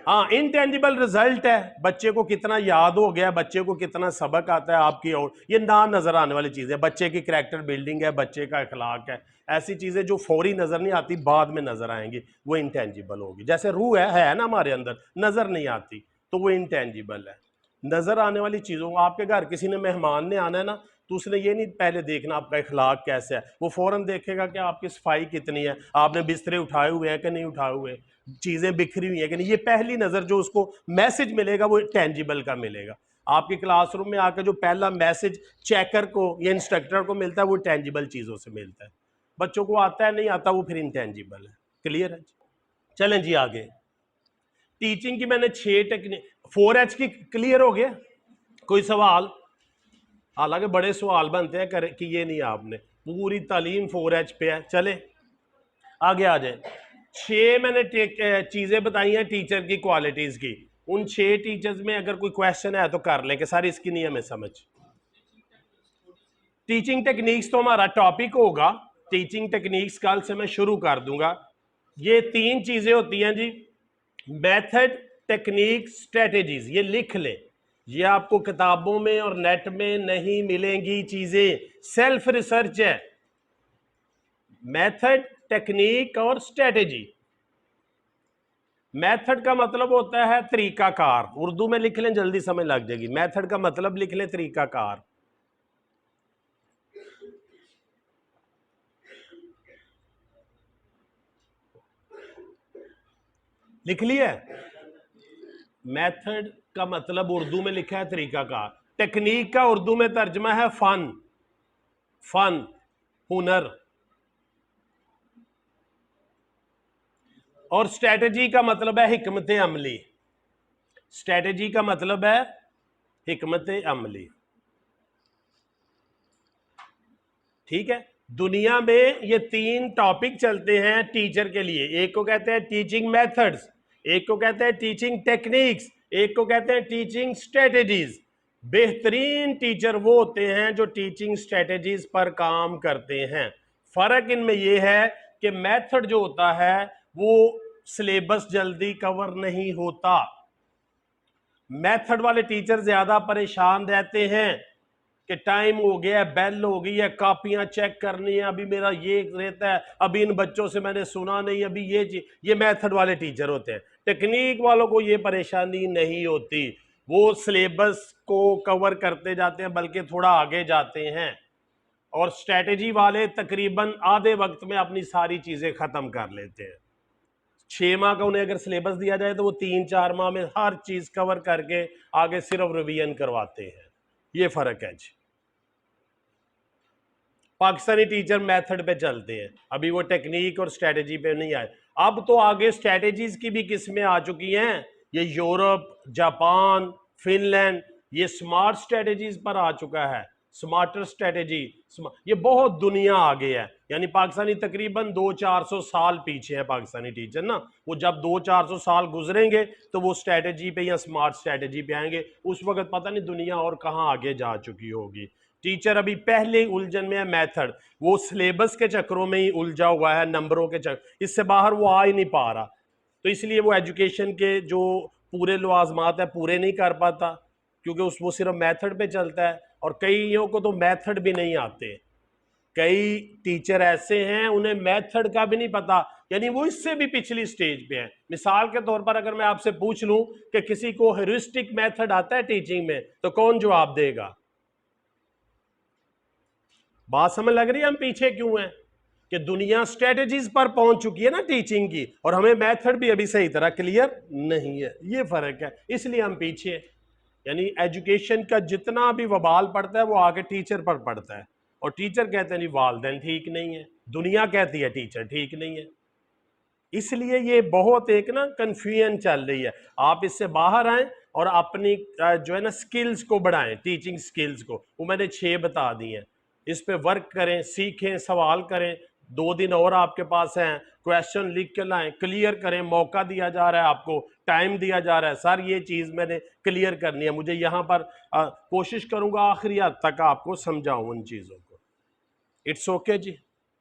हाँ, intangible result है, बच्चे को कितना याद हो गया, बच्चे को कितना सबक आता है आपकी, और ये ना नजर आने वाली चीज़ है। बच्चे की करैक्टर बिल्डिंग है, बच्चे का अखलाक है, ऐसी चीज़ें जो फौरी नज़र नहीं आती बाद में नज़र आएंगी, वो इंटेंजिबल होगी। जैसे रूह है ना हमारे अंदर, नज़र नहीं आती तो वो इंटेंजिबल है। नज़र आने वाली चीज़ों, आपके घर किसी ने मेहमान ने आना है ना, तो उसने ये नहीं पहले देखना आपका अखलाक कैसा है, वो फौरन देखेगा कि आपकी सफाई कितनी है, आपने बिस्तरे उठाए हुए हैं कि नहीं उठाए हुए, चीज़ें बिखरी हुई हैं कि नहीं। ये पहली नज़र जो उसको मैसेज मिलेगा वो टेंजिबल का मिलेगा। आपके क्लासरूम में आकर जो पहला मैसेज चेकर को या इंस्ट्रक्टर को मिलता है वो टेंजिबल चीज़ों से मिलता है। बच्चों को आता है नहीं आता वो फिर इंटेंजिबल है। क्लियर है? चलें जी आगे। टीचिंग की मैंने 6 टेक्निक, 4H की क्लियर हो गया? कोई सवाल? हालांकि बड़े सवाल बनते हैं कर कि ये नहीं आपने, पूरी तालीम 4H पे है। चले आगे आ जाए। 6 मैंने चीजें बताई हैं टीचर की क्वालिटीज की। उन 6 टीचर्स में अगर कोई क्वेश्चन है तो कर लें कि सर इसकी नहीं हमें समझ। टीचिंग टेक्निक्स तो हमारा टॉपिक होगा, टीचिंग टेक्निक्स कल से मैं शुरू कर दूंगा। ये 3 चीजें होती हैं जी, मेथड, टेक्निक, स्ट्रेटेजीज। ये लिख लें, ये आपको किताबों में और नेट में नहीं मिलेंगी चीजें, सेल्फ रिसर्च है। मेथड, टेक्निक और स्ट्रेटेजी। मेथड का मतलब होता है तरीकाकार, उर्दू में लिख लें जल्दी समझ लग जाएगी। मेथड का मतलब लिख लें तरीकाकार। लिख लिया? मेथड का मतलब उर्दू में लिखा है तरीकाकार। टेक्निक का उर्दू में तर्जमा है फन, फन, हुनर। और स्ट्रेटजी का मतलब है हिकमत अमली। स्ट्रेटजी का मतलब है हिकमत अमली। ठीक है? दुनिया में ये 3 टॉपिक चलते हैं टीचर के लिए। एक को कहते हैं टीचिंग मेथड्स, एक को कहते हैं टीचिंग टेक्निक्स, एक को कहते हैं टीचिंग स्ट्रेटेजीज। बेहतरीन टीचर वो होते हैं जो टीचिंग स्ट्रेटेजीज पर काम करते हैं। फर्क इनमें यह है कि मेथड जो होता है वो सिलेबस जल्दी कवर नहीं होता। मेथड वाले टीचर ज्यादा परेशान रहते हैं कि टाइम हो गया, बेल हो गई है, कापियां चेक करनी है, अभी मेरा ये रहता है, अभी इन बच्चों से मैंने सुना नहीं, अभी ये चीज। ये मेथड वाले टीचर होते हैं। टेक्निक वालों को ये परेशानी नहीं होती, वो सिलेबस को कवर करते जाते हैं बल्कि थोड़ा आगे जाते हैं। और स्ट्रेटेजी वाले तकरीबन आधे वक्त में अपनी सारी चीजें खत्म कर लेते हैं। 6 माह का उन्हें अगर सिलेबस दिया जाए तो वो 3-4 माह में हर चीज कवर करके आगे सिर्फ रिवीजन करवाते हैं। ये फर्क है जी। पाकिस्तानी टीचर मेथड पे चलते हैं, अभी वो टेक्निक और स्ट्रेटेजी पे नहीं आए। अब तो आगे स्ट्रेटेजीज की भी किस्में आ चुकी हैं। ये यूरोप, जापान, फिनलैंड, ये स्मार्ट स्ट्रेटेजीज पर आ चुका है। स्मार्टर स्ट्रेटेजी, ये बहुत दुनिया आगे है। यानी पाकिस्तानी तकरीबन 200-400 साल पीछे है पाकिस्तानी टीचर ना। वो जब 200-400 साल गुजरेंगे तो वो स्ट्रेटेजी पे या स्मार्ट स्ट्रेटेजी पे आएंगे। उस वक्त पता नहीं दुनिया और कहाँ आगे जा चुकी होगी। टीचर अभी पहले उलझन में है मेथड, वो सिलेबस के चक्रों में ही उलझा हुआ है, नंबरों के चक्कर, इससे बाहर वो आ ही नहीं पा रहा। तो इसलिए वो एजुकेशन के जो पूरे लवाजमात है पूरे नहीं कर पाता, क्योंकि वो सिर्फ मेथड पे चलता है। और कईयों को तो मेथड भी नहीं आते। कई टीचर ऐसे हैं उन्हें मेथड का भी नहीं पता, यानी वो इससे भी पिछली स्टेज पे हैं। मिसाल के तौर पर अगर मैं आपसे पूछ लूं कि किसी को हेरिस्टिक मेथड आता है टीचिंग में, तो कौन जवाब देगा? बात समझ लग रही है हम पीछे क्यों हैं? कि दुनिया स्ट्रेटेजीज पर पहुंच चुकी है ना टीचिंग की, और हमें मेथड भी अभी सही तरह क्लियर नहीं है। ये फर्क है, इसलिए हम पीछे हैं। यानी एजुकेशन का जितना भी वबाल पड़ता है वो आगे टीचर पर पड़ता है। और टीचर कहते हैं जी वालिदैन ठीक नहीं है, दुनिया कहती है टीचर ठीक नहीं है। इसलिए ये बहुत एक ना कंफ्यूजन चल रही है। आप इससे बाहर आए और अपनी जो है ना स्किल्स को बढ़ाएं, टीचिंग स्किल्स को। वो मैंने 6 बता दी हैं, इस पे वर्क करें, सीखें, सवाल करें। 2 दिन और आपके पास हैं, क्वेश्चन लिख के लाएं, क्लियर करें। मौका दिया जा रहा है आपको, टाइम दिया जा रहा है, सर ये चीज़ मैंने क्लियर करनी है, मुझे यहाँ पर कोशिश करूँगा आखिरी हद तक आपको समझाऊँ उन चीज़ों को। It's okay ji.